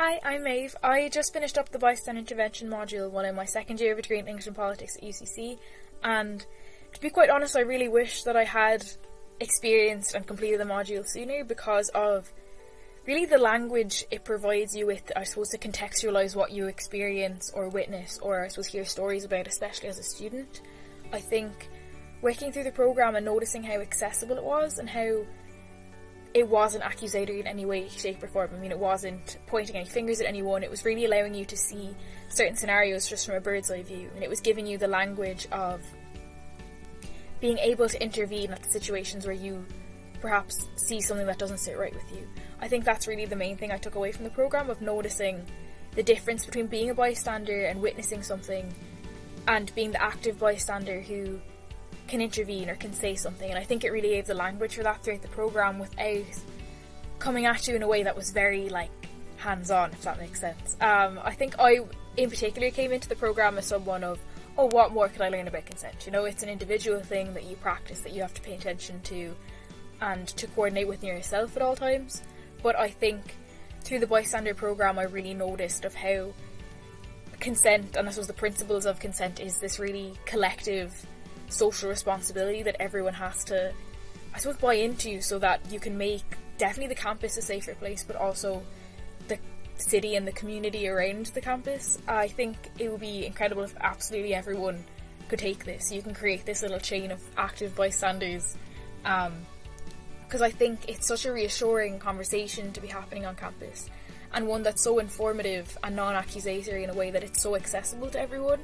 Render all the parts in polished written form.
Hi, I'm Maeve. I just finished up the Bystander Intervention module while in my second year of a degree in English and Politics at UCC, and to be quite honest, I really wish that I had experienced and completed the module sooner because of really the language it provides you with, I suppose, to contextualise what you experience or witness or I suppose hear stories about, especially as a student. I think working through the programme and noticing how accessible it was and how it wasn't accusatory in any way, shape or form. I mean, it wasn't pointing any fingers at anyone. It was really allowing you to see certain scenarios just from a bird's eye view, and it was giving you the language of being able to intervene at the situations where you perhaps see something that doesn't sit right with you. I think that's really the main thing I took away from the programme, of noticing the difference between being a bystander and witnessing something and being the active bystander who can intervene or can say something. And I think it really gave the language for that throughout the programme without coming at you in a way that was very hands-on, if that makes sense. I think I in particular came into the programme as someone of, oh, what more can I learn about consent? You know, it's an individual thing that you practice, that you have to pay attention to and to coordinate with yourself at all times. But I think through the bystander programme I really noticed of how consent, and I suppose the principles of consent, is this really collective social responsibility that everyone has to, I suppose, buy into so that you can make definitely the campus a safer place, but also the city and the community around the campus. I think it would be incredible if absolutely everyone could take this. You can create this little chain of active bystanders, because I think it's such a reassuring conversation to be happening on campus, and one that's so informative and non-accusatory in a way that it's so accessible to everyone.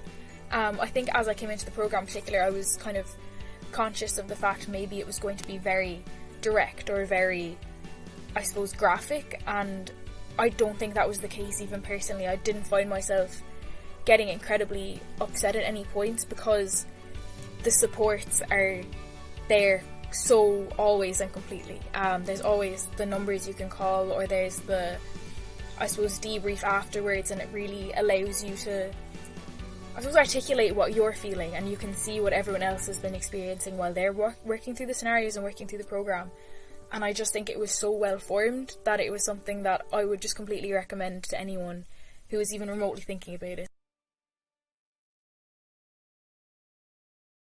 I think as I came into the programme in particular, I was kind of conscious of the fact maybe it was going to be very direct or very, I suppose, graphic, and I don't think that was the case even personally. I didn't find myself getting incredibly upset at any points because the supports are there so always and completely. There's always the numbers you can call, or there's the, I suppose, debrief afterwards, and it really allows you to, I suppose, articulate what you're feeling, and you can see what everyone else has been experiencing while they're working through the scenarios and working through the programme. And I just think it was so well formed that it was something that I would just completely recommend to anyone who is even remotely thinking about it.